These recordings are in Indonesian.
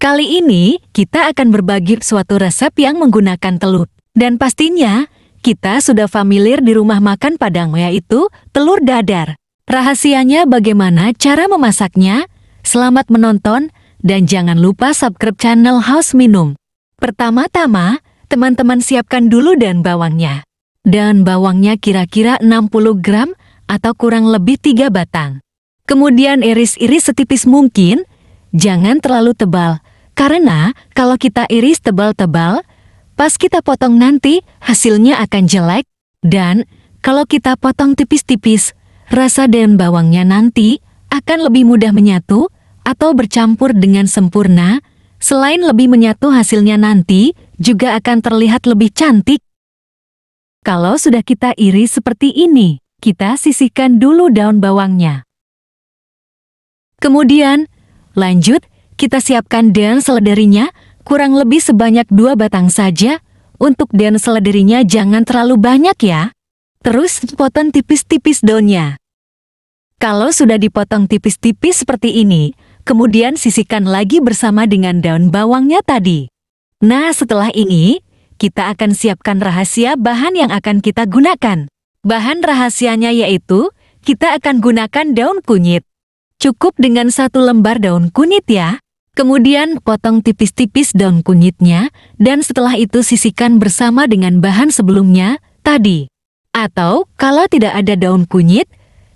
Kali ini, kita akan berbagi suatu resep yang menggunakan telur. Dan pastinya, kita sudah familiar di rumah makan Padang, yaitu telur dadar. Rahasianya bagaimana cara memasaknya? Selamat menonton, dan jangan lupa subscribe channel Haus Minum. Pertama-tama, teman-teman siapkan dulu daun bawangnya. Daun bawangnya kira-kira 60 gram atau kurang lebih 3 batang. Kemudian iris-iris setipis mungkin, jangan terlalu tebal. Karena kalau kita iris tebal-tebal, pas kita potong nanti hasilnya akan jelek. Dan kalau kita potong tipis-tipis, rasa daun bawangnya nanti akan lebih mudah menyatu atau bercampur dengan sempurna. Selain lebih menyatu, hasilnya nanti juga akan terlihat lebih cantik. Kalau sudah kita iris seperti ini, kita sisihkan dulu daun bawangnya. Kemudian, lanjut, kita siapkan daun seledrinya, kurang lebih sebanyak 2 batang saja. Untuk daun seledrinya jangan terlalu banyak ya. Terus potong tipis-tipis daunnya. Kalau sudah dipotong tipis-tipis seperti ini, kemudian sisihkan lagi bersama dengan daun bawangnya tadi. Nah, setelah ini, kita akan siapkan rahasia bahan yang akan kita gunakan. Bahan rahasianya yaitu, kita akan gunakan daun kunyit. Cukup dengan 1 lembar daun kunyit ya. Kemudian potong tipis-tipis daun kunyitnya, dan setelah itu sisihkan bersama dengan bahan sebelumnya tadi. Atau kalau tidak ada daun kunyit,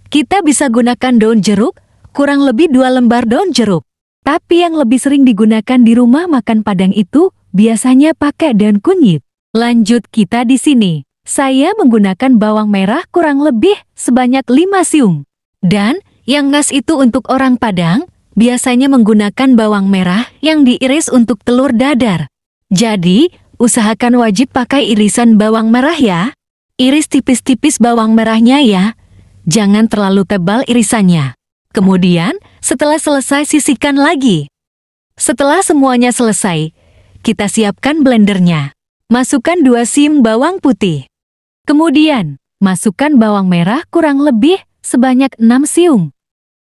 kita bisa gunakan daun jeruk, kurang lebih 2 lembar daun jeruk. Tapi yang lebih sering digunakan di rumah makan Padang itu biasanya pakai daun kunyit. Lanjut kita di sini. Saya menggunakan bawang merah kurang lebih sebanyak 5 siung. Dan yang khas itu untuk orang Padang, biasanya menggunakan bawang merah yang diiris untuk telur dadar. Jadi, usahakan wajib pakai irisan bawang merah ya. Iris tipis-tipis bawang merahnya ya. Jangan terlalu tebal irisannya. Kemudian, setelah selesai sisihkan lagi. Setelah semuanya selesai, kita siapkan blendernya. Masukkan 2 siung bawang putih. Kemudian, masukkan bawang merah kurang lebih sebanyak 6 siung.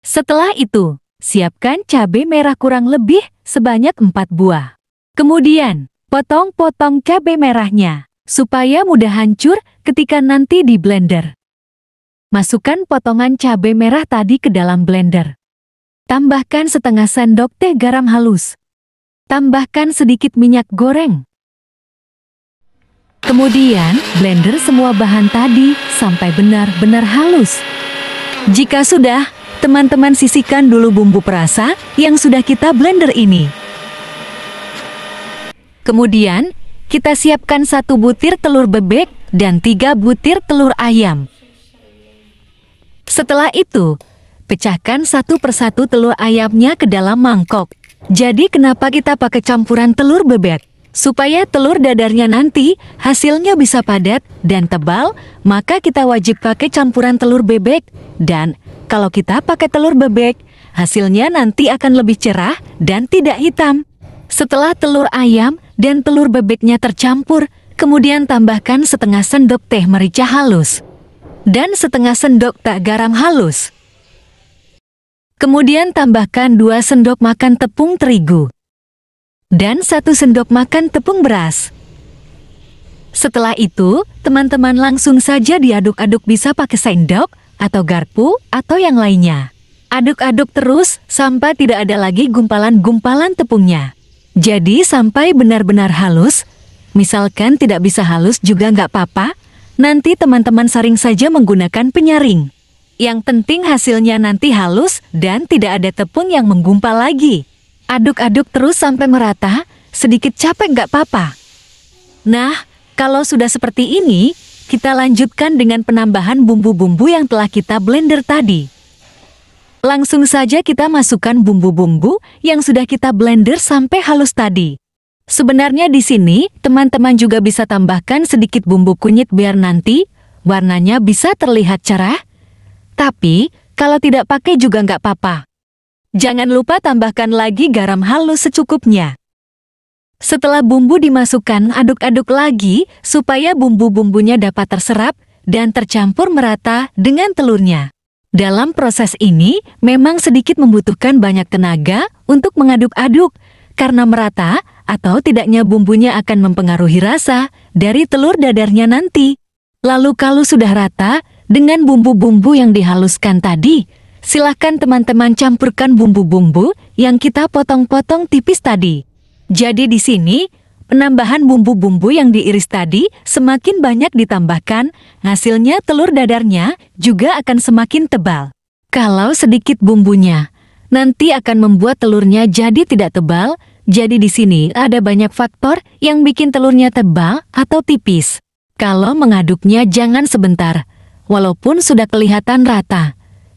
Setelah itu, siapkan cabai merah kurang lebih sebanyak 4 buah. Kemudian, potong-potong cabai merahnya, supaya mudah hancur ketika nanti di blender. Masukkan potongan cabai merah tadi ke dalam blender. Tambahkan setengah sendok teh garam halus. Tambahkan sedikit minyak goreng. Kemudian, blender semua bahan tadi sampai benar-benar halus. Jika sudah, teman-teman sisihkan dulu bumbu perasa yang sudah kita blender ini. Kemudian, kita siapkan 1 butir telur bebek dan 3 butir telur ayam. Setelah itu, pecahkan 1 persatu telur ayamnya ke dalam mangkok. Jadi kenapa kita pakai campuran telur bebek? Supaya telur dadarnya nanti hasilnya bisa padat dan tebal, maka kita wajib pakai campuran telur bebek. Dan kalau kita pakai telur bebek, hasilnya nanti akan lebih cerah dan tidak hitam. Setelah telur ayam dan telur bebeknya tercampur, kemudian tambahkan setengah sendok teh merica halus dan setengah sendok teh garam halus. Kemudian tambahkan 2 sendok makan tepung terigu dan 1 sendok makan tepung beras. Setelah itu, teman-teman langsung saja diaduk-aduk, bisa pakai sendok atau garpu atau yang lainnya. Aduk-aduk terus sampai tidak ada lagi gumpalan-gumpalan tepungnya. Jadi sampai benar-benar halus. Misalkan tidak bisa halus juga nggak apa-apa. Nanti teman-teman saring saja menggunakan penyaring. Yang penting hasilnya nanti halus dan tidak ada tepung yang menggumpal lagi. Aduk-aduk terus sampai merata, sedikit capek nggak apa-apa. Nah, kalau sudah seperti ini, kita lanjutkan dengan penambahan bumbu-bumbu yang telah kita blender tadi. Langsung saja kita masukkan bumbu-bumbu yang sudah kita blender sampai halus tadi. Sebenarnya di sini, teman-teman juga bisa tambahkan sedikit bumbu kunyit biar nanti warnanya bisa terlihat cerah. Tapi, kalau tidak pakai juga nggak apa-apa. Jangan lupa tambahkan lagi garam halus secukupnya. Setelah bumbu dimasukkan, aduk-aduk lagi supaya bumbu-bumbunya dapat terserap dan tercampur merata dengan telurnya. Dalam proses ini memang sedikit membutuhkan banyak tenaga untuk mengaduk-aduk, karena merata atau tidaknya bumbunya akan mempengaruhi rasa dari telur dadarnya nanti. Lalu kalau sudah rata dengan bumbu-bumbu yang dihaluskan tadi, silakan teman-teman campurkan bumbu-bumbu yang kita potong-potong tipis tadi. Jadi di sini, penambahan bumbu-bumbu yang diiris tadi semakin banyak ditambahkan, hasilnya telur dadarnya juga akan semakin tebal. Kalau sedikit bumbunya, nanti akan membuat telurnya jadi tidak tebal. Jadi di sini ada banyak faktor yang bikin telurnya tebal atau tipis. Kalau mengaduknya jangan sebentar, walaupun sudah kelihatan rata.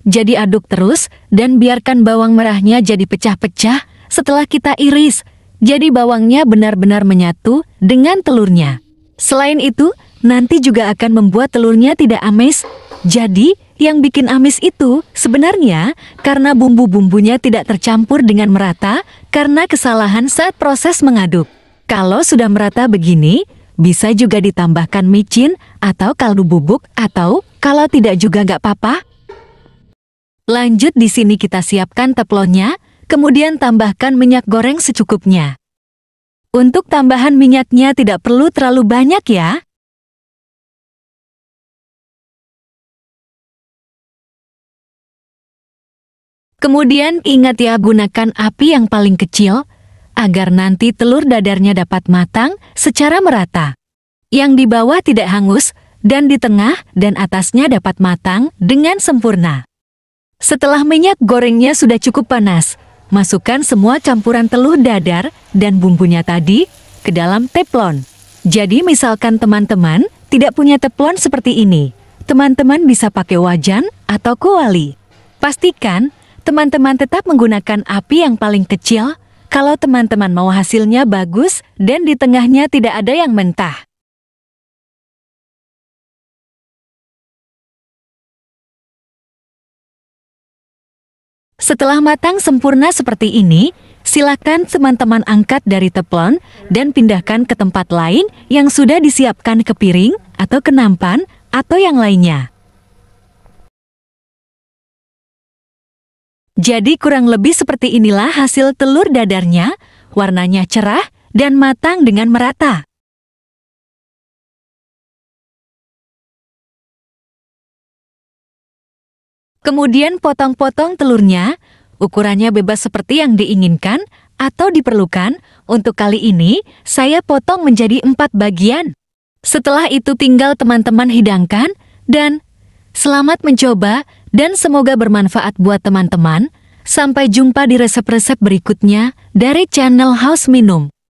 Jadi aduk terus dan biarkan bawang merahnya jadi pecah-pecah setelah kita iris. Jadi bawangnya benar-benar menyatu dengan telurnya. Selain itu, nanti juga akan membuat telurnya tidak amis. Jadi, yang bikin amis itu sebenarnya karena bumbu-bumbunya tidak tercampur dengan merata karena kesalahan saat proses mengaduk. Kalau sudah merata begini, bisa juga ditambahkan micin atau kaldu bubuk atau kalau tidak juga nggak apa-apa. Lanjut di sini kita siapkan teflonnya, kemudian tambahkan minyak goreng secukupnya. Untuk tambahan minyaknya tidak perlu terlalu banyak ya. Kemudian ingat ya, gunakan api yang paling kecil agar nanti telur dadarnya dapat matang secara merata. Yang di bawah tidak hangus dan di tengah dan atasnya dapat matang dengan sempurna. Setelah minyak gorengnya sudah cukup panas, masukkan semua campuran telur dadar dan bumbunya tadi ke dalam teflon. Jadi misalkan teman-teman tidak punya teflon seperti ini, teman-teman bisa pakai wajan atau kuali. Pastikan teman-teman tetap menggunakan api yang paling kecil kalau teman-teman mau hasilnya bagus dan di tengahnya tidak ada yang mentah. Setelah matang sempurna seperti ini, silakan teman-teman angkat dari teflon dan pindahkan ke tempat lain yang sudah disiapkan ke piring atau ke nampan atau yang lainnya. Jadi kurang lebih seperti inilah hasil telur dadarnya, warnanya cerah dan matang dengan merata. Kemudian potong-potong telurnya, ukurannya bebas seperti yang diinginkan atau diperlukan. Untuk kali ini, saya potong menjadi 4 bagian. Setelah itu tinggal teman-teman hidangkan dan selamat mencoba dan semoga bermanfaat buat teman-teman. Sampai jumpa di resep-resep berikutnya dari channel Haus Minum.